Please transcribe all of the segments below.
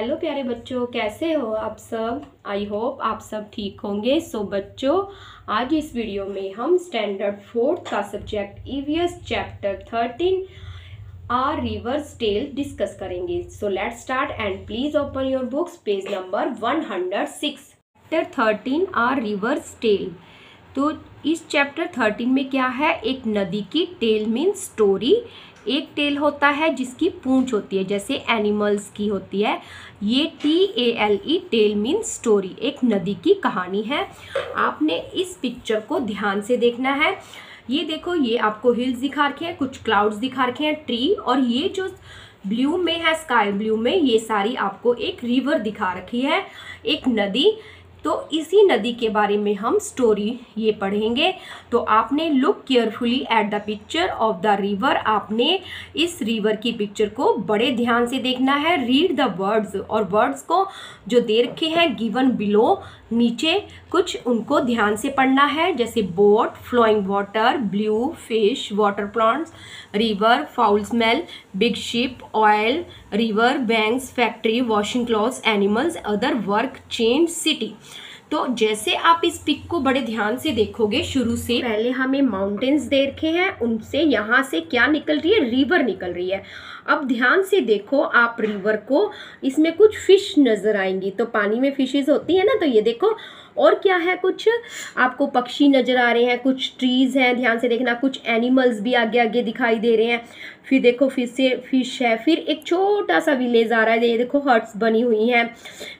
Hello प्यारे बच्चों, कैसे हो आप सब। आई होप आप सब ठीक होंगे। सो बच्चों, आज इस वीडियो में हम स्टैंडर्ड 4th का subject EVS chapter 13 a river's tale discuss करेंगे। So let's start and please open your books, page number 106। Chapter 13 a river's tale. तो इस चैप्टर 13 में क्या है, एक नदी की टेल मीन्स स्टोरी। एक टेल होता है जिसकी पूंछ होती है, जैसे एनिमल्स की होती है। ये TALE टेल मीन्स स्टोरी, एक नदी की कहानी है। आपने इस पिक्चर को ध्यान से देखना है। ये देखो, ये आपको हिल्स दिखा रखे हैं, कुछ क्लाउड्स दिखा रखे हैं, ट्री, और ये जो ब्लू में है, स्काई ब्लू में, ये सारी आपको एक रिवर दिखा रखी है, एक नदी। तो इसी नदी के बारे में हम स्टोरी ये पढ़ेंगे। तो आपने look carefully at the picture of the river. आपने इस रिवर की पिक्चर को बड़े ध्यान से देखना है। रीड द वर्ड्स, और वर्ड्स को जो दे रखे हैं गिवन बिलो, नीचे कुछ उनको ध्यान से पढ़ना है, जैसे boat, flowing water, blue, fish, water plants, river, foul smell, big ship, oil, river, banks, factory, washing clothes, animals, other work, change, city. तो जैसे आप इस पिक को बड़े ध्यान से देखोगे, शुरू से पहले हमें माउंटेन्स दे रखे हैं, उनसे यहाँ से क्या निकल रही है, रिवर निकल रही है। अब ध्यान से देखो आप रिवर को, इसमें कुछ फिश नजर आएंगी। तो पानी में फिशेस होती है ना, तो ये देखो। और क्या है, कुछ आपको पक्षी नजर आ रहे हैं, कुछ ट्रीज हैं, ध्यान से देखना, कुछ एनिमल्स भी आगे आगे दिखाई दे रहे हैं। फिर देखो फिश है, फिर एक छोटा सा विलेज आ रहा है, ये देखो हट्स बनी हुई हैं।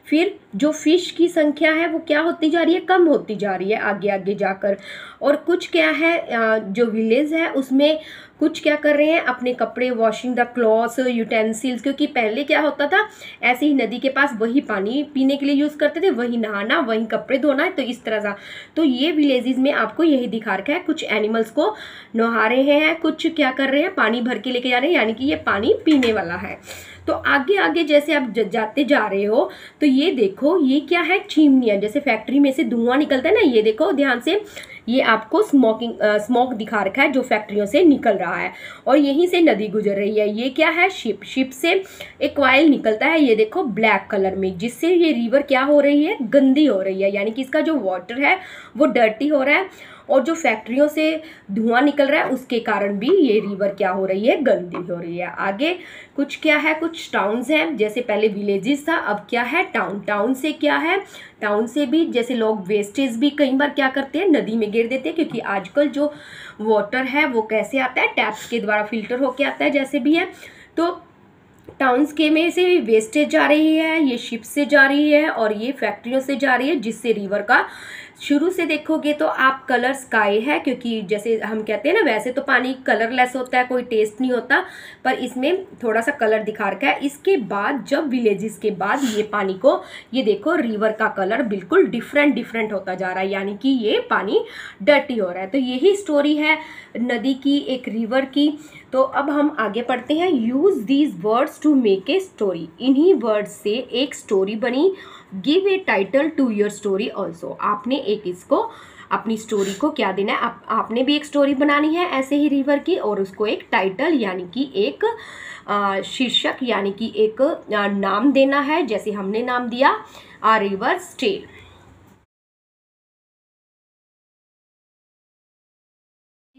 फिर जो फिश की संख्या है वो क्या होती जा रही है, कम होती जा रही है आगे आगे जाकर। और कुछ क्या है, जो विलेज है उसमें कुछ क्या कर रहे हैं, अपने कपड़े, वॉशिंग द क्लॉथ्स, यूटेंसिल्स, क्योंकि पहले क्या होता था, ऐसे ही नदी के पास वही पानी पीने के लिए यूज़ करते थे, वही नहाना, वही कपड़े धोना है, तो इस तरह का। तो ये विलेजेस में आपको यही दिखा रखा है, कुछ एनिमल्स को नहा रहे हैं, कुछ क्या कर रहे हैं, पानी भर के लेके जा रहे हैं, यानी कि ये पानी पीने वाला है। तो आगे आगे जैसे आप जाते जा रहे हो, तो ये देखो, ये क्या है, चिमनियाँ, जैसे फैक्ट्री में से धुआं निकलता है ना, ये देखो ध्यान से, ये आपको स्मोक दिखा रखा है जो फैक्ट्रियों से निकल रहा है, और यहीं से नदी गुजर रही है। ये क्या है, शिप से एक ऑयल निकलता है, ये देखो ब्लैक कलर में, जिससे ये रिवर क्या हो रही है, गंदी हो रही है, यानी कि इसका जो वाटर है वो डर्टी हो रहा है। और जो फैक्ट्रियों से धुआं निकल रहा है उसके कारण भी ये रिवर क्या हो रही है, गंदी हो रही है। आगे कुछ क्या है, कुछ टाउन्स हैं, जैसे पहले विलेजेस था, अब क्या है, टाउन से क्या है, टाउन से भी जैसे लोग वेस्टेज भी कई बार क्या करते हैं, नदी में गिर देते हैं, क्योंकि आजकल जो वाटर है वो कैसे आता है, टैप्स के द्वारा फिल्टर होके आता है, जैसे भी है। तो टाउन्स के में से वेस्टेज जा रही है, ये शिप से जा रही है, और ये फैक्ट्रियों से जा रही है, जिससे रिवर का शुरू से देखोगे तो आप कलर स्काई है, क्योंकि जैसे हम कहते हैं ना, वैसे तो पानी कलरलेस होता है, कोई टेस्ट नहीं होता, पर इसमें थोड़ा सा कलर दिखा रखा है। इसके बाद जब विलेजेस के बाद ये पानी को, ये देखो रिवर का कलर बिल्कुल डिफरेंट होता जा रहा है, यानी कि ये पानी डर्टी हो रहा है। तो यही स्टोरी है नदी की, एक रिवर की। तो अब हम आगे पढ़ते हैं। Use these words to make a story. इन्हीं वर्ड्स से एक स्टोरी बनी। Give a title to your story also. आपने एक इसको, अपनी स्टोरी को क्या देना है, आपने भी एक स्टोरी बनानी है ऐसे ही रिवर की, और उसको एक टाइटल यानी कि एक शीर्षक यानी कि एक नाम देना है, जैसे हमने नाम दिया आ रिवर्स टेल।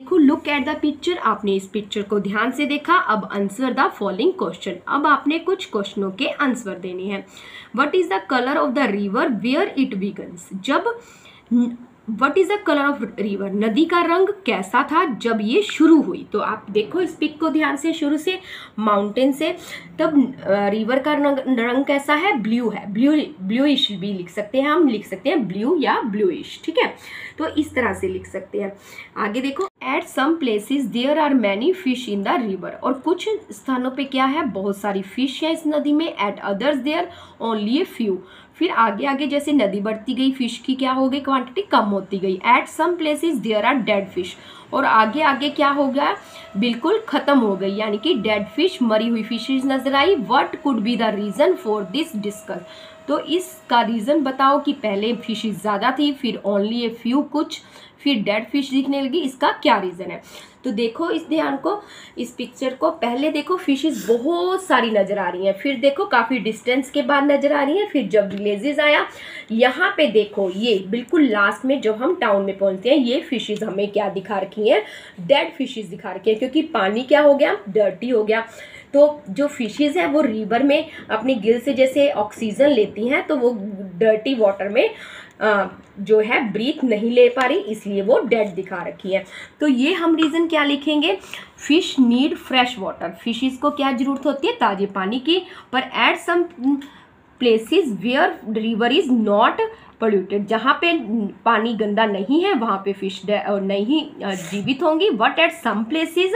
देखो, लुक एट द पिक्चर। आपने इस पिक्चर को ध्यान से देखा। अब आंसर द फॉलोइंग क्वेश्चन। अब आपने कुछ क्वेश्चनों के आंसर देने हैं। What is the colour of the river where it begins. जब what is the colour of river, नदी का रंग कैसा था जब ये शुरू हुई। तो आप देखो इस पिक को ध्यान से, शुरू से माउंटेन से, तब रिवर का रंग कैसा है, ब्लू है, ब्लूइश भी लिख सकते हैं, हम लिख सकते हैं ब्लू या ब्लूइश, ठीक है। तो इस तरह से लिख सकते हैं। आगे देखो, at some places there are many fish in the river. और कुछ स्थानों पे क्या है, बहुत सारी फिश है इस नदी में। At others there only a few. फिर आगे आगे जैसे नदी बढ़ती गई, फिश की क्या हो गई, क्वांटिटी कम होती गई। At some places there are dead fish. और आगे आगे क्या हो गया, बिल्कुल खत्म हो गई, यानी कि डेड फिश, मरी हुई फिशेज नजर आई। What could be the reason for this discuss. तो इसका रीज़न बताओ कि पहले फिशेस ज़्यादा थी, फिर ओनली ए फ्यू कुछ, फिर डेड फिश दिखने लगी, इसका क्या रीज़न है। तो देखो इस ध्यान को, इस पिक्चर को, पहले देखो फिशेस बहुत सारी नज़र आ रही हैं, फिर देखो काफ़ी डिस्टेंस के बाद नज़र आ रही हैं, फिर जब विलेजेस आया यहाँ पे देखो ये बिल्कुल लास्ट में जब हम टाउन में पहुँचते हैं ये फिशेस हमें क्या दिखा रखी हैं, डेड फिशेस दिखा रखी हैं, क्योंकि पानी क्या हो गया, डर्टी हो गया। तो जो फिशेस है वो रिवर में अपनी गिल से जैसे ऑक्सीजन लेती हैं, तो वो डर्टी वाटर में जो है ब्रीथ नहीं ले पा रही, इसलिए वो डेड दिखा रखी है। तो ये हम रीज़न क्या लिखेंगे, fish need fresh water, fishes को क्या ज़रूरत होती है, ताज़े पानी की। पर at some places where river is not polluted, जहाँ पे पानी गंदा नहीं है वहाँ पे फिश नहीं जीवित होंगी। बट एट सम प्लेसेस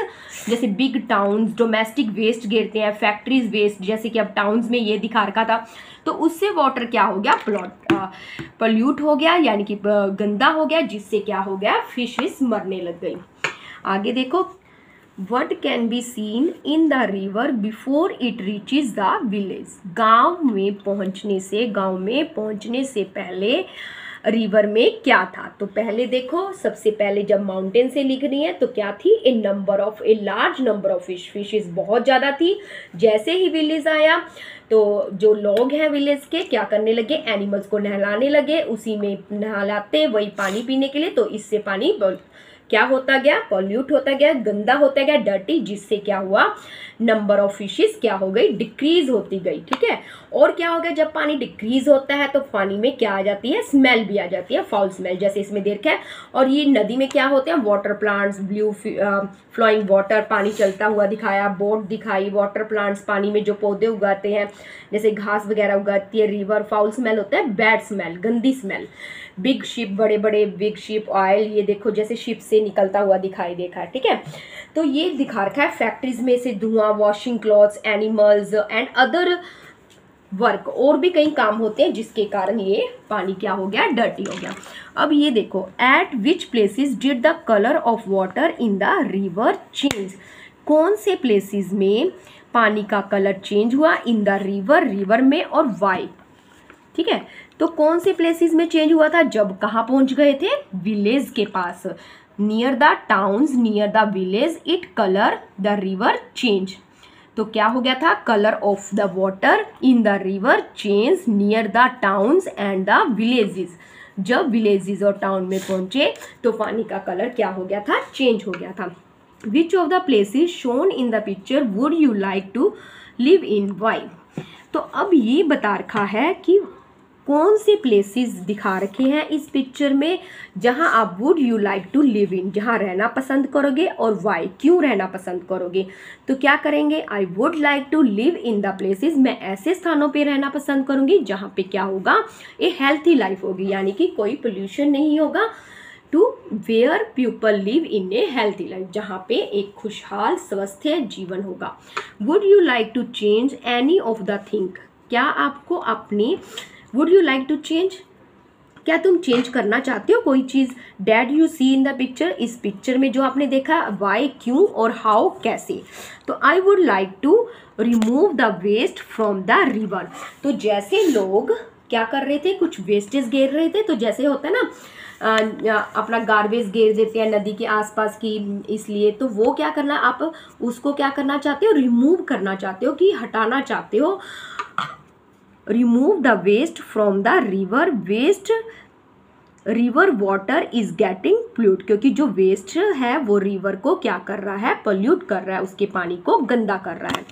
जैसे बिग टाउन्स डोमेस्टिक वेस्ट गिरते हैं, फैक्ट्रीज वेस्ट, जैसे कि अब टाउन्स में ये दिखा रखा था, तो उससे वाटर क्या हो गया, पोल्यूट हो गया, यानी कि गंदा हो गया, जिससे क्या हो गया, फिशेस मरने लग गई। आगे देखो, What can be seen in the river before it reaches the village? गांव में पहुंचने से पहले रिवर में क्या था। तो पहले देखो, सबसे पहले जब माउंटेन से लिख रही है तो क्या थी, a large number of fishes बहुत ज़्यादा थी। जैसे ही विलेज आया तो जो लोग हैं विलेज के क्या करने लगे, एनिमल्स को नहलाने लगे, उसी में नहलाते वही पानी पीने के लिए, तो इससे पानी क्या होता गया, पॉल्यूट होता गया, गंदा होता गया, डर्टी, जिससे क्या हुआ, नंबर ऑफ फिशेस क्या हो गई, डिक्रीज होती गई। ठीक है, और क्या हो गया, जब पानी डिक्रीज होता है तो पानी में क्या आ जाती है, स्मेल भी आ जाती है, फाउल स्मेल, जैसे इसमें देखा है। और ये नदी में क्या होते हैं, water plants, blue flowing water, पानी चलता हुआ दिखाया, बोट दिखाई, वाटर प्लांट्स, पानी में जो पौधे उगाते हैं जैसे घास वगैरह उगाती है, रिवर, फाउल स्मेल होता है, बैड स्मेल, गंदी स्मेल, बिग शिप, बड़े बड़े बिग शिप, ऑयल, ये देखो जैसे शिप से निकलता हुआ दिखाई देखा है। ठीक है, तो ये दिखा रखा है फैक्ट्रीज में से धुआं, washing clothes, animals and other work, और भी कई काम होते हैं जिसके कारण ये पानी क्या हो गया, डर्टी हो गया। अब ये देखो, eight which places did the colour of water in the river change, कौन से प्लेसेस में पानी का कलर चेंज हुआ, इन द रिवर में, और वाई। ठीक है, तो कौन से प्लेसेस में चेंज हुआ था, जब कहाँ पहुंच गए थे, विलेज के पास, near the towns, near the village, it colour the river change. तो क्या हो गया था, colour of the water in the river change near the towns and the villages. जब विलेजेस और टाउन में पहुंचे तो पानी का कलर क्या हो गया था, चेंज हो गया था। Which of the places shown in the picture would you like to live in, why. तो अब ये बता रखा है कि कौन से प्लेसेस दिखा रखे हैं इस पिक्चर में जहां आप would you like to live in, जहां रहना पसंद करोगे, और वाई, क्यों रहना पसंद करोगे। तो क्या करेंगे, I would like to live in the places, मैं ऐसे स्थानों पे रहना पसंद करूंगी जहां पे क्या होगा, ए हेल्थी लाइफ होगी, यानी कि कोई पोल्यूशन नहीं होगा, to where people live in a healthy life, जहाँ पे एक खुशहाल स्वस्थ जीवन होगा। Would you like to change any of the thing, क्या आपको अपनी, would you like to change, क्या तुम चेंज करना चाहते हो कोई चीज़, that you see in the picture, इस पिक्चर में जो आपने देखा, वाई, क्यों, और हाउ, कैसे। तो I would like to remove the waste from the river. तो जैसे लोग क्या कर रहे थे, कुछ वेस्टेज घेर रहे थे, तो जैसे होता है ना अपना गार्बेज घेर देते हैं नदी के आसपास की, इसलिए तो वो क्या करना, आप उसको क्या करना चाहते हो, रिमूव करना चाहते हो, कि हटाना चाहते हो। Remove the waste from the river, waste river water is getting pollute, क्योंकि जो वेस्ट है वो रिवर को क्या कर रहा है, पोल्यूट कर रहा है, उसके पानी को गंदा कर रहा है।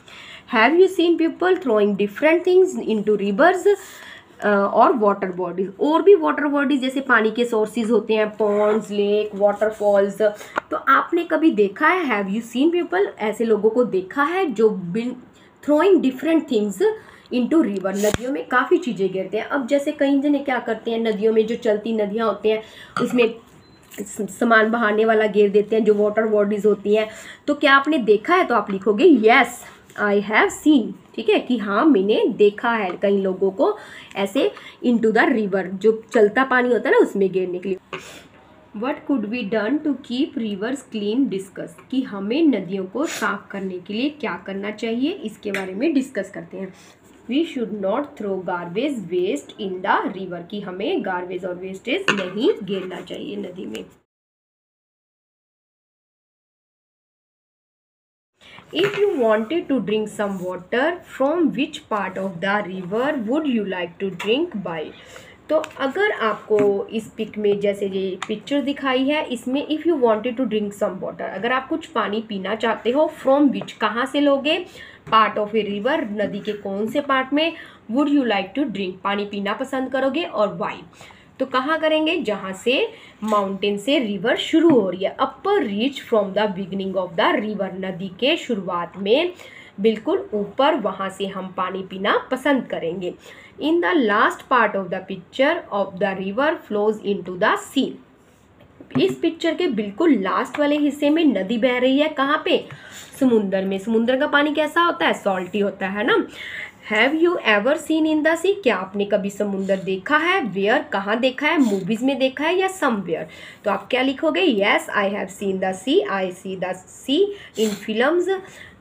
Have you seen people throwing different things into reverse और वाटर बॉडीज, और भी वाटर बॉडीज जैसे पानी के सोर्सेज होते हैं, पॉन्ड्स, लेक, वाटरफॉल्स, तो आपने कभी देखा है, हैव यू सीन पीपल, ऐसे लोगों को देखा है जो throwing different things into river, नदियों में काफ़ी चीज़ें गिरते हैं। अब जैसे कई जने क्या करते हैं, नदियों में जो चलती नदियाँ होती हैं उसमें सामान बहाने वाला गिर देते हैं, जो वाटर बॉडीज होती हैं। तो क्या आपने देखा है, तो आप लिखोगे येस आई हैव सीन। ठीक है, कि हाँ मैंने देखा है कई लोगों को ऐसे इनटू द रिवर, जो चलता पानी होता है ना उसमें गिरने के लिए। What could be done to keep rivers clean, discuss, कि हमें नदियों को साफ करने के लिए क्या करना चाहिए, इसके बारे में डिस्कस करते हैं। We should not throw garbage waste in the river, कि हमें गार्बेज और वेस्टेज नहीं गिरना चाहिए नदी में। If you wanted to drink some water, from which part of the river would you like to drink by? तो अगर आपको इस पिक में जैसे ये पिक्चर दिखाई है, इसमें if you wanted to drink some water, अगर आप कुछ पानी पीना चाहते हो, फ्रॉम विच कहाँ से लोगे, पार्ट ऑफ ए रिवर, नदी के कौन से पार्ट में, would you like to drink, पानी पीना पसंद करोगे, और वाई, तो कहाँ करेंगे, जहाँ से माउंटेन से रिवर शुरू हो रही है, upper reach from the beginning of the river, नदी के शुरुआत में बिल्कुल ऊपर, वहाँ से हम पानी पीना पसंद करेंगे। In the last part of the picture of the river flows into the sea, इस पिक्चर के बिल्कुल लास्ट वाले हिस्से में नदी बह रही है, कहाँ पे, समुंदर में। समुंदर का पानी कैसा होता है, सॉल्टी होता है ना। Have you ever seen in the sea, क्या आपने कभी समुंदर देखा है, वेयर कहाँ देखा है, मूवीज में देखा है या समवेयर, तो आप क्या लिखोगे, yes I have seen the sea, I see the sea in films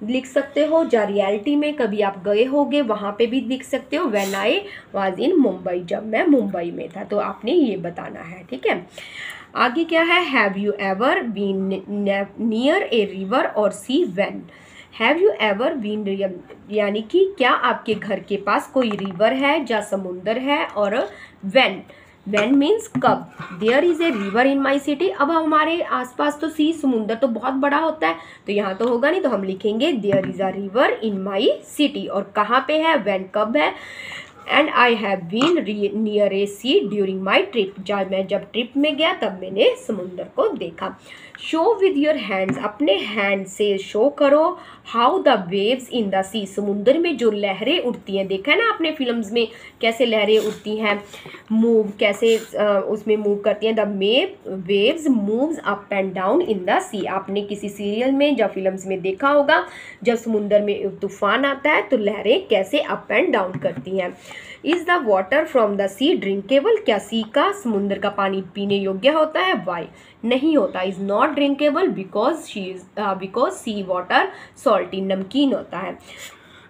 लिख सकते हो, या रियलिटी में कभी आप गए होगे वहाँ पे भी लिख सकते हो, when I was in Mumbai, जब मैं मुंबई में था, तो आपने ये बताना है, ठीक है। आगे क्या है, have you ever been near a river और sea, when, have you ever been, यानी कि क्या आपके घर के पास कोई रिवर है या समुंदर है, और व्हेन, व्हेन मीन्स कब, there is a river in my city, अब हमारे आसपास तो सी समुंदर तो बहुत बड़ा होता है, तो यहाँ तो होगा नहीं, तो हम लिखेंगे there is a river in my city, और कहाँ पे है, व्हेन कब है, and I have been near a sea during my trip, मैं जब ट्रिप में गया तब मैंने समुंदर को देखा। शो विद योर हैंड्स, अपने हैंड से शो करो, how the waves in the sea, समुंदर में जो लहरें उठती हैं, देखा है ना आपने फिल्म्स में कैसे लहरें उठती हैं, मूव कैसे उसमें मूव करती हैं, the waves moves up and down in the sea, आपने किसी सीरियल में या फिल्म्स में देखा होगा, जब समुंदर में तूफान आता है तो लहरें कैसे अप एंड डाउन करती हैं। Is the water from the sea drinkable, क्या सी का, समुंदर का पानी पीने योग्य होता है, वाई, नहीं होता, is not drinkable because sea water salty, नमकीन होता है।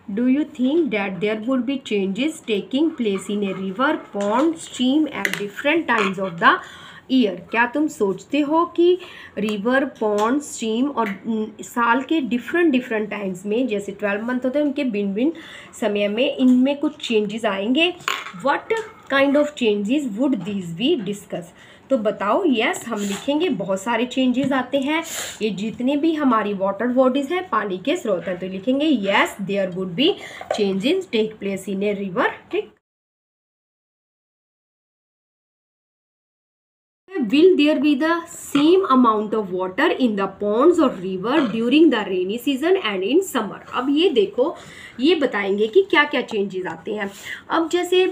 Do you think that there would be changes taking place in a river, pond, stream at different times of the year, क्या तुम सोचते हो कि रिवर, पॉन्ड, स्ट्रीम और साल के डिफरेंट टाइम्स में, जैसे 12 मंथ होते हैं उनके भिन्न भिन्न समय में, इनमें कुछ चेंजेस आएंगे, what kind of changes would these be discuss, तो बताओ। यस हम लिखेंगे बहुत सारे चेंजेस आते हैं, ये जितने भी हमारी वाटर बॉडीज हैं, पानी के स्रोत हैं, तो लिखेंगे yes there would be changes take place in a river, ठीक। Will there be the same amount of water in the ponds or river during the rainy season and in summer? अब ये देखो, ये बताएंगे कि क्या क्या चेंजेस आते हैं। अब जैसे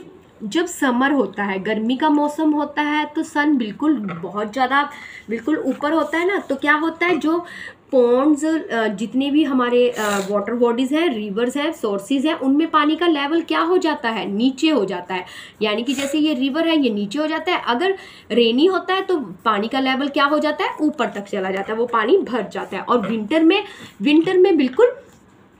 जब समर होता है, गर्मी का मौसम होता है, तो सन बिल्कुल बहुत ज़्यादा बिल्कुल ऊपर होता है ना, तो क्या होता है, जो पॉन्ड्स, जितने भी हमारे वाटर बॉडीज़ हैं, रिवर्स हैं, सोर्सेज हैं, उनमें पानी का लेवल क्या हो जाता है, नीचे हो जाता है, यानी कि जैसे ये रिवर है ये नीचे हो जाता है, अगर रेनी होता है तो पानी का लेवल क्या हो जाता है, ऊपर तक चला जाता है, वो पानी भर जाता है, और विंटर में बिल्कुल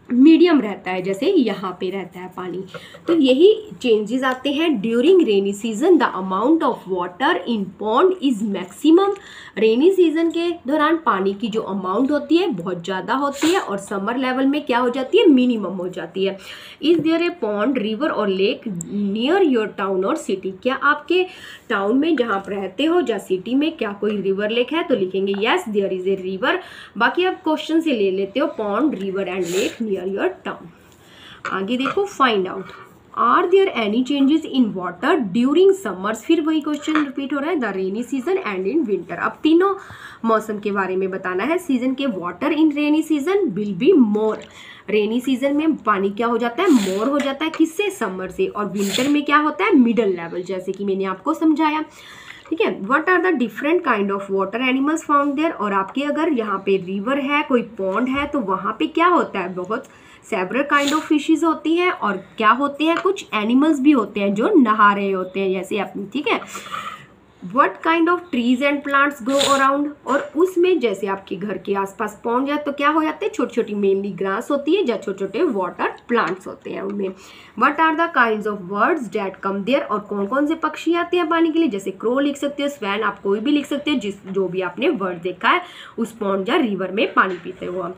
मीडियम रहता है, जैसे यहाँ पे रहता है पानी। तो यही चेंजेस आते हैं। During rainy season the amount of water in pond is maximum, rainy season के दौरान पानी की जो अमाउंट होती है बहुत ज़्यादा होती है, और समर लेवल में क्या हो जाती है, मिनिमम हो जाती है। Is there a pond, river और लेक नियर योर टाउन और सिटी, क्या आपके टाउन में जहाँ आप रहते हो या सिटी में क्या कोई रिवर लेक है, तो लिखेंगे yes there is a river. बाकी आप क्वेश्चन से ले लेते हो, pond, river and lake near your town. आगे देखो, find out are there any changes in water during summers, फिर वही क्वेश्चन रिपीट हो रहा है, the rainy season and in winter. अब तीनों मौसम के बारे में बताना है। सीजन के water in rainy season will be more, rainy season में पानी क्या हो जाता है, मोर हो जाता है, किससे, समर से, और विंटर में क्या होता है, मिडल लेवल, जैसे कि मैंने आपको समझाया, ठीक है। What are the different kind of water animals found there, और आपके अगर यहाँ पे रिवर है, कोई पॉन्ड है, तो वहाँ पे क्या होता है, बहुत सेवरल काइंड ऑफ फिशेज होती हैं, और क्या होते हैं, कुछ एनिमल्स भी होते हैं जो नहा रहे होते हैं, जैसे अपनी, ठीक है। What kind of trees and plants grow around, और उसमें जैसे आपके घर के आसपास पहुंच जाए तो क्या हो जाते हैं, छोटी छोटी मेनली ग्रास होती है या छोटे छोटे वाटर प्लांट्स होते हैं उनमें। What are the kinds of birds that come there, और कौन कौन से पक्षी आते हैं पानी के लिए, जैसे क्रो लिख सकते हो, स्वैन, आप कोई भी लिख सकते हो जो भी आपने वर्ड देखा है उस पॉन्ड या रिवर में पानी पीते हुए।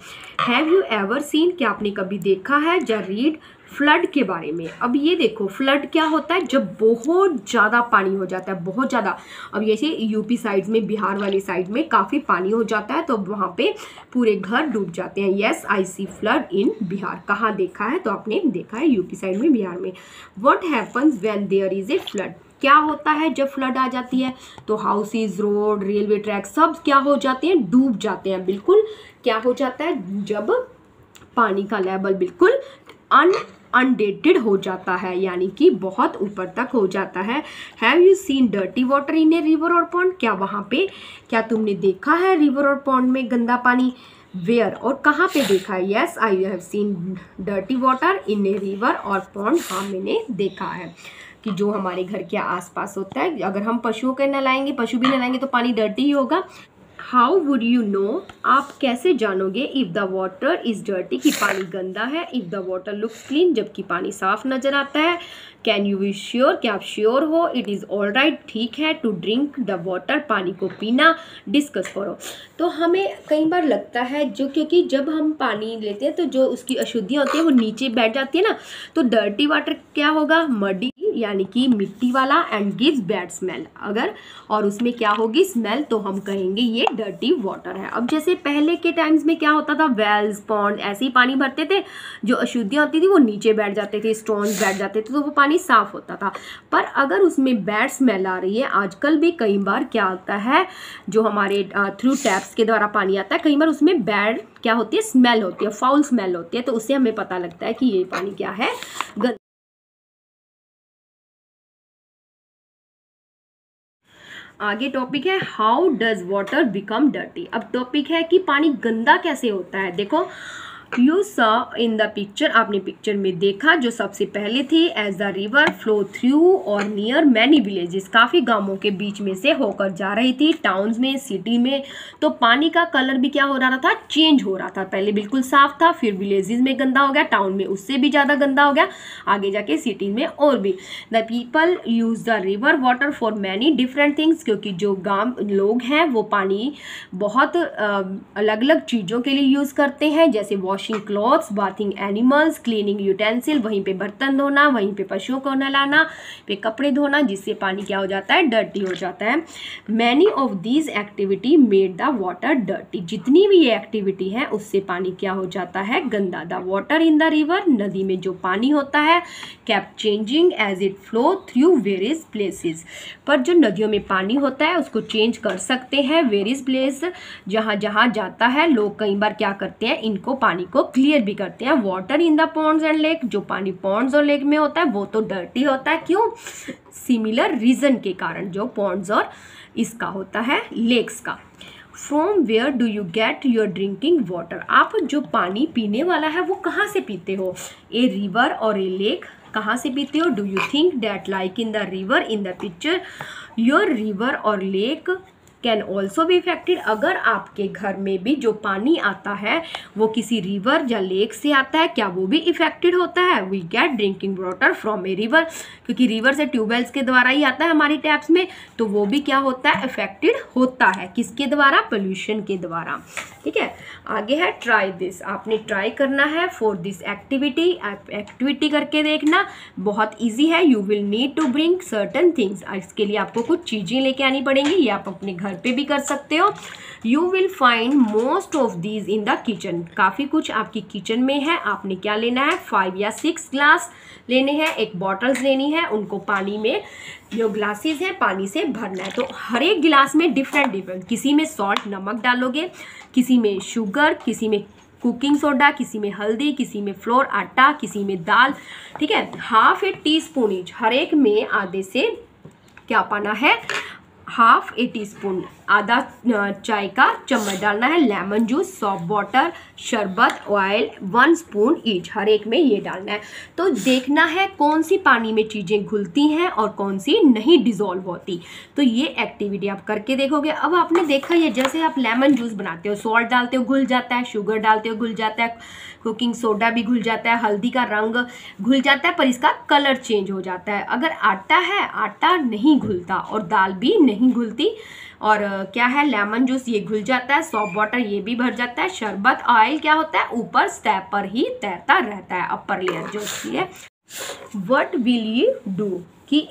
हैव यू एवर सीन, क्या आपने कभी देखा है या रीड फ्लड के बारे में। अब ये देखो फ्लड क्या होता है, जब बहुत ज़्यादा पानी हो जाता है, बहुत ज़्यादा। अब जैसे यूपी साइड में, बिहार वाली साइड में काफ़ी पानी हो जाता है तो वहाँ पे पूरे घर डूब जाते हैं। येस आई सी फ्लड इन बिहार, कहाँ देखा है, तो आपने देखा है यूपी साइड में, बिहार में। What happens when there is a flood, क्या होता है जब फ्लड आ जाती है, तो हाउसेज, रोड, रेलवे ट्रैक सब क्या हो जाते हैं, डूब जाते हैं। बिल्कुल क्या हो जाता है, जब पानी का लेवल बिल्कुल अनडेटेड हो जाता है, यानी कि बहुत ऊपर तक हो जाता है। Have you seen dirty water in a river और पॉन्ड, क्या वहाँ पे, क्या तुमने देखा है रिवर और पॉन्ड में गंदा पानी। वेयर, और कहाँ पे देखा है। Yes I have scene dirty water in a river और पॉन्ड, हाँ मैंने देखा है कि जो हमारे घर के आसपास होता है, अगर हम पशुओं के नहलाएंगे, पशु भी नहलाएंगे तो पानी डर्टी ही होगा। हाउ वुड यू नो, आप कैसे जानोगे, if the water is dirty, कि पानी गंदा है, if the water looks clean, जबकि पानी साफ नज़र आता है। कैन यू बी श्योर, क्या आप श्योर हो, इट इज़ ऑल राइट, ठीक है, टू ड्रिंक द वाटर, पानी को पीना। डिस्कस करो। तो हमें कई बार लगता है जो, क्योंकि जब हम पानी लेते हैं तो जो उसकी अशुद्धियाँ होती है वो नीचे बैठ जाती है ना, तो डर्टी वाटर क्या होगा, मडी यानी कि मिट्टी वाला, एंड गिव्स बैड स्मेल, अगर और उसमें क्या होगी स्मेल, तो हम कहेंगे ये डर्टी वाटर है। अब जैसे पहले के टाइम्स में क्या होता था, वेल्स, पॉन्ड ऐसे ही पानी भरते थे, जो अशुद्धियाँ होती थी वो नीचे बैठ जाते थे, स्टोन्स बैठ जाते थे, तो वो पानी साफ होता था। पर अगर उसमें बैड स्मेल आ रही है, आजकल भी कई बार क्या होता है, जो हमारे थ्रू टैप्स के द्वारा पानी आता है, कई बार उसमें बैड क्या होती है, स्मेल होती है, फाउल स्मेल होती है, तो उससे हमें पता लगता है कि ये पानी क्या है, गंदा। आगे टॉपिक है how does water become dirty. अब टॉपिक है कि पानी गंदा कैसे होता है। देखो you saw in the picture, आपने पिक्चर में देखा जो सबसे पहले थी, as the river flow through और नियर मैनी विलेजेस, काफ़ी गांवों के बीच में से होकर जा रही थी, टाउन्स में, सिटी में। तो पानी का कलर भी क्या हो रहा था, चेंज हो रहा था, पहले बिल्कुल साफ था, फिर विलेजेस में गंदा हो गया, टाउन में उससे भी ज़्यादा गंदा हो गया, आगे जाके सिटी में और भी। The people use the river water for many different things, क्योंकि जो गाँव लोग हैं वो पानी बहुत अलग अलग चीज़ों के लिए यूज़ करते हैं, जैसे washing clothes, bathing animals, cleaning utensil, वहीं पे बर्तन धोना, वहीं पे पशुओं को नहलाना, पे कपड़े धोना, जिससे पानी क्या हो जाता है, डर्टी हो जाता है। Many of these activity made the water dirty, जितनी भी ये एक्टिविटी है उससे पानी क्या हो जाता है, गंदा। The water in the river, नदी में जो पानी होता है, kept changing as it flow through various places, पर जो नदियों में पानी होता है उसको चेंज कर सकते हैं, वेरियस प्लेस जहाँ जहाँ जाता है। लोग कई बार क्या करते हैं, इनको पानी को क्लियर भी करते हैं। Water in the Pond's and lake, जो पानी पॉन्ड्स और लेक में होता है वो तो डर्टी होता है, क्यों, सिमिलर रीजन के कारण, जो पॉन्ड्स और इसका होता है लेक्स का। From where do you get your drinking water, आप जो पानी पीने वाला है वो कहाँ से पीते हो, ए रिवर और ए लेक, कहाँ से पीते हो। Do you think that like in the river in the picture your river और lake can also be affected, अगर आपके घर में भी जो पानी आता है वो किसी रिवर या लेक से आता है, क्या वो भी इफेक्टेड होता है। We get drinking water from a river, क्योंकि रिवर से ट्यूबवेल्स के द्वारा ही आता है हमारी टैप्स में, तो वो भी क्या होता है, इफेक्टेड होता है, किसके द्वारा, पोल्यूशन के द्वारा। ठीक है, आगे है ट्राई दिस, आपने ट्राई करना है फॉर दिस एक्टिविटी, एक्टिविटी करके देखना, बहुत ईजी है। You will need to bring certain things, इसके लिए आपको कुछ चीज़ें लेके आनी पड़ेंगी, ये आप अपने घर पे भी कर सकते हो। You will find most of these in the kitchen, काफ़ी कुछ आपकी किचन में है। आपने क्या लेना है, 5 या 6 ग्लास लेने हैं, एक बॉटल्स लेनी है, उनको पानी में, जो ग्लासेस हैं पानी से भरना है। तो हर एक गिलास में डिफरेंट, किसी में सॉल्ट नमक डालोगे, किसी में शुगर, किसी में कुकिंग सोडा, किसी में हल्दी, किसी में फ्लोर आटा, किसी में दाल। ठीक है, ½ टी स्पून ईच, हर एक में आधे से क्या पाना है, हाफ ए टी स्पून, आधा चाय का चम्मच डालना है लेमन जूस, सॉफ्ट वाटर, शरबत, ऑयल 1 स्पून ईच, हर एक में ये डालना है। तो देखना है कौन सी पानी में चीज़ें घुलती हैं और कौन सी नहीं डिज़ोल्व होती। तो ये एक्टिविटी आप करके देखोगे। अब आपने देखा ये जैसे आप लेमन जूस बनाते हो, सॉल्ट डालते हो घुल जाता है, शुगर डालते हो घुल जाता है, कुकिंग सोडा भी घुल जाता है, हल्दी का रंग घुल जाता है पर इसका कलर चेंज हो जाता है। अगर आटा है, आटा नहीं घुलता और दाल भी नहीं घुलती। और क्या है, लेमन जूस ये घुल जाता है, सॉफ्ट वाटर ये भी भर जाता है, शरबत, ऑयल क्या होता है ऊपर स्टेप पर ही तैरता रहता है, अपर लेयर जो होती है। व्हाट विल यू डू, कि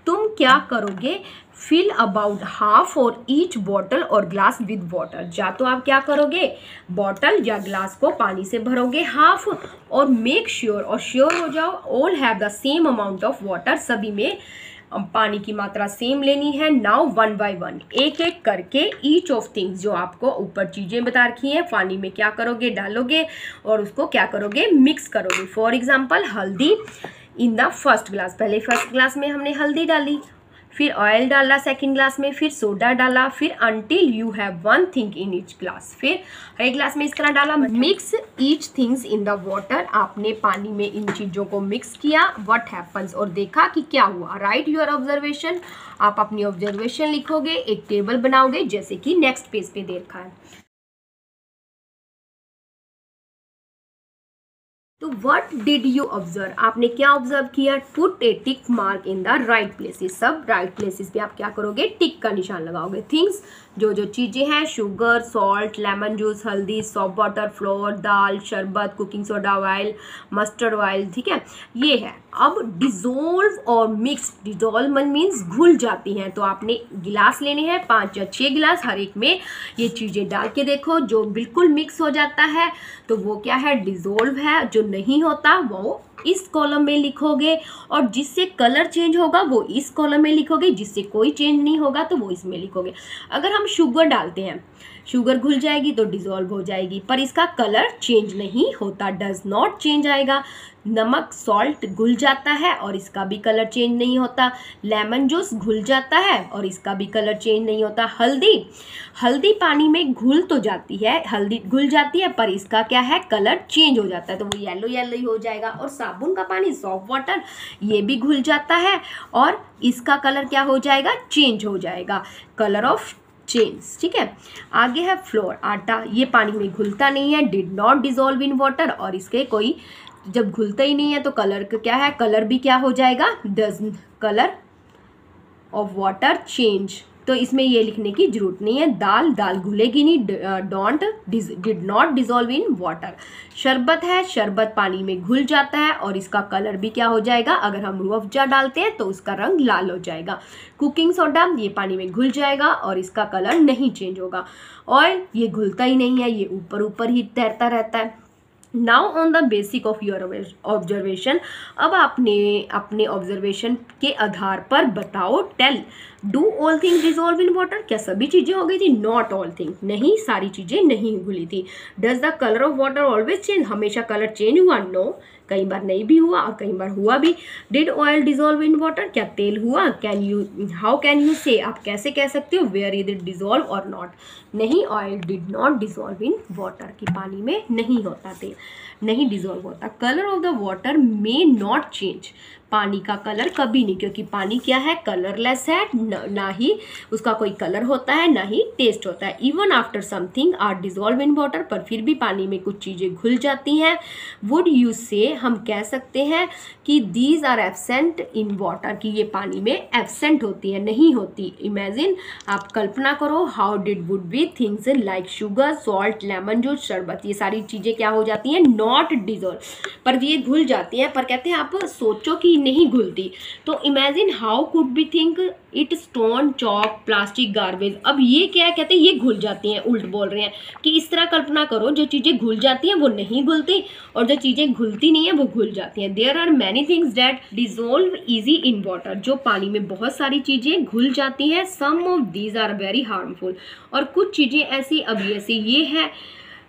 तुम क्या करोगे, फिल अबाउट हाफ और ईच बॉटल और ग्लास विद वाटर। या तो आप क्या करोगे, बॉटल या ग्लास को पानी से भरोगे हाफ, और मेक श्योर और श्योर हो जाओ all have the same amount of water, सभी में पानी की मात्रा सेम लेनी है। नाउ 1 बाय 1, एक एक करके ईच ऑफ थिंग्स, जो आपको ऊपर चीज़ें बता रखी हैं, पानी में क्या करोगे, डालोगे और उसको क्या करोगे, मिक्स करोगे। फॉर एग्जाम्पल हल्दी इन द फर्स्ट ग्लास, पहले फर्स्ट ग्लास में हमने हल्दी डाली, फिर ऑयल डाला सेकंड ग्लास में, फिर सोडा डाला, फिर until you have 1 thing in each glass, फिर हर एक ग्लास में इस तरह डाला। Mix each things in the water, आपने पानी में इन चीज़ों को मिक्स किया। व्हाट हैपन्स, और देखा कि क्या हुआ। राइट योर ऑब्जर्वेशन, आप अपनी ऑब्जर्वेशन लिखोगे, एक टेबल बनाओगे जैसे कि नेक्स्ट पेज पे देखा है। तो व्हाट डिड यू ऑब्जर्व, आपने क्या ऑब्जर्व किया। Put A tick mark in the right places, सब राइट प्लेसेस पे आप क्या करोगे, टिक का निशान लगाओगे। थिंग्स, जो जो चीज़ें हैं, शुगर, सॉल्ट, लेमन जूस, हल्दी, सॉफ्ट वाटर, फ्लोर, दाल, शरबत, cooking soda, oil, mustard oil, ठीक है, ये है। अब डिजोल्व और मिक्स, डिजोल्व मीन्स घुल जाती हैं, तो आपने गिलास लेने हैं 5 या 6 गिलास, हर एक में ये चीज़ें डाल के देखो। जो बिल्कुल मिक्स हो जाता है तो वो क्या है, डिजोल्व है। जो नहीं होता वो इस कॉलम में लिखोगे, और जिससे कलर चेंज होगा वो इस कॉलम में लिखोगे, जिससे कोई चेंज नहीं होगा तो वो इसमें लिखोगे। अगर हम शुगर डालते हैं, शुगर घुल जाएगी तो डिजोल्व हो जाएगी, पर इसका कलर चेंज नहीं होता, डज नॉट चेंज आएगा। नमक, सॉल्ट घुल जाता है और इसका भी कलर चेंज नहीं होता। लेमन जूस घुल जाता है और इसका भी कलर चेंज नहीं होता। हल्दी पानी में घुल तो जाती है, हल्दी घुल जाती है पर इसका क्या है, कलर चेंज हो जाता है, तो वो येलो येलो ही हो जाएगा। और साबुन का पानी, सॉफ्ट वाटर, ये भी घुल जाता है और इसका कलर क्या हो जाएगा, चेंज हो जाएगा, कलर ऑफ चेंज, ठीक है। आगे है फ्लोर, आटा, ये पानी में घुलता नहीं है, did not dissolve in water, और इसके कोई, जब घुलता ही नहीं है तो कलर का क्या है, कलर भी क्या हो जाएगा, does colour of water change, तो इसमें ये लिखने की जरूरत नहीं है। दाल घुलेगी नहीं, did not dissolve in water. शरबत है, शरबत पानी में घुल जाता है और इसका कलर भी क्या हो जाएगा, अगर हम रूह अफ़ज़ा डालते हैं तो उसका रंग लाल हो जाएगा। कुकिंग सोडा, ये पानी में घुल जाएगा और इसका कलर नहीं चेंज होगा। ऑयल, ये घुलता ही नहीं है, ये ऊपर ऊपर ही तैरता रहता है। Now on the basic of your observation, अब आपने अपने ऑब्जर्वेशन के आधार पर बताओ। Tell, do all things dissolve in water, क्या सभी चीज़ें हो गई थी, नॉट ऑल थिंग्स, नहीं सारी चीज़ें नहीं घुली थी। Does the colour of water always change, हमेशा कलर चेंज हुआ, नो, कई बार नहीं भी हुआ और कई बार हुआ भी। Did oil dissolve in water, क्या तेल हुआ। Can you, how can you से, आप कैसे कह सकते हो, वेयर इज इट डिजोल्व और नॉट, नहीं, oil did not dissolve in water, कि पानी में नहीं होता तेल, नहीं डिजोल्व होता। Colour of the water may not change, पानी का कलर कभी नहीं, क्योंकि पानी क्या है, कलरलेस है, ना ही उसका कोई कलर होता है ना ही टेस्ट होता है। Even after something are dissolve in water, पर फिर भी पानी में कुछ चीज़ें घुल जाती हैं। वुड यू से, हम कह सकते हैं कि these are absent in water, कि ये पानी में एब्सेंट होती है, नहीं होती। इमेजिन, आप कल्पना करो, how did would be things like sugar, salt, lemon juice, शरबत, ये सारी चीज़ें क्या हो जाती हैं, नॉट डिजोल्व, पर ये घुल जाती हैं। पर कहते हैं आप सोचो कि नहीं घुलती, तो imagine how could be think it, stone, chalk, plastic, garbage. अब ये क्या है, कहते हैं ये घुल जाती हैं, उल्ट बोल रहे हैं कि इस तरह कल्पना करो, जो चीज़ें घुल जाती हैं वो नहीं घुलती और जो चीज़ें घुलती नहीं है वो घुल जाती हैं। There are many things that dissolve easy in water, जो पानी में बहुत सारी चीज़ें घुल जाती हैं। Some of these are very harmful, और कुछ चीज़ें ऐसी, अब ऐसी ये है,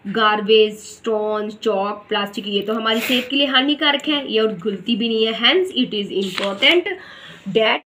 गार्बेज, स्टोन, चॉक, प्लास्टिक, ये तो हमारी सेहत के लिए हानिकारक है, ये और घुलती भी नहीं है। Hence it is important that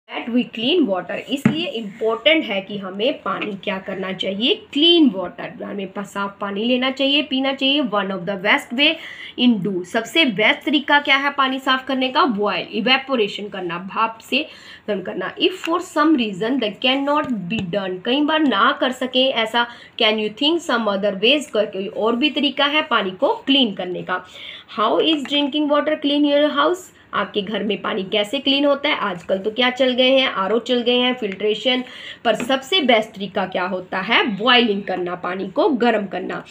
that we clean water, इसलिए इम्पोर्टेंट है कि हमें पानी क्या करना चाहिए, क्लीन वाटर, हमें साफ पानी लेना चाहिए, पीना चाहिए। One of the best way in do, सबसे बेस्ट तरीका क्या है पानी साफ करने का, बॉयल, इवेपोरेशन करना, भाप से गर्म करना। If for some reason that can not be done, कई बार ना कर सके ऐसा, can you think some other ways, कोई और भी तरीका है पानी को क्लीन करने का। How is drinking water clean your house, आपके घर में पानी कैसे क्लीन होता है। आजकल तो क्या चल गए हैं, आरओ चल गए हैं, फिल्ट्रेशन, पर सबसे बेस्ट तरीका क्या होता है, बॉइलिंग करना, पानी को गर्म करना।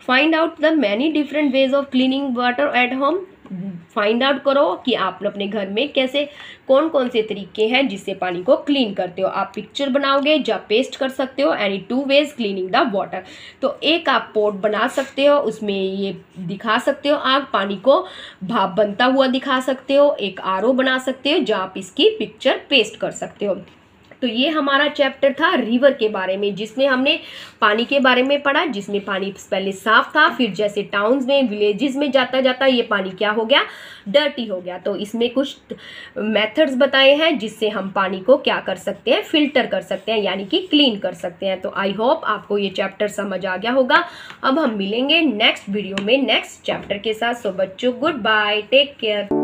Find out the many different ways of cleaning water at home, find out करो कि आप अपने घर में कैसे कौन कौन से तरीके हैं जिससे पानी को क्लीन करते हो। आप पिक्चर बनाओगे या पेस्ट कर सकते हो, any 2 ways cleaning the water. तो एक आप पॉट बना सकते हो, उसमें ये दिखा सकते हो आग, पानी को भाप बनता हुआ दिखा सकते हो। एक आरओ बना सकते हो जहाँ आप इसकी पिक्चर पेस्ट कर सकते हो। तो ये हमारा चैप्टर था रिवर के बारे में, जिसमें हमने पानी के बारे में पढ़ा, जिसमें पानी पहले साफ था, फिर जैसे टाउन्स में, विलेजेस में जाता जाता ये पानी क्या हो गया, डर्टी हो गया। तो इसमें कुछ मेथड्स बताए हैं जिससे हम पानी को क्या कर सकते हैं, फिल्टर कर सकते हैं, यानी कि क्लीन कर सकते हैं। तो आई होप आपको ये चैप्टर समझ आ गया होगा। अब हम मिलेंगे नेक्स्ट वीडियो में नेक्स्ट चैप्टर के साथ। सो बच्चों, गुड बाय, टेक केयर।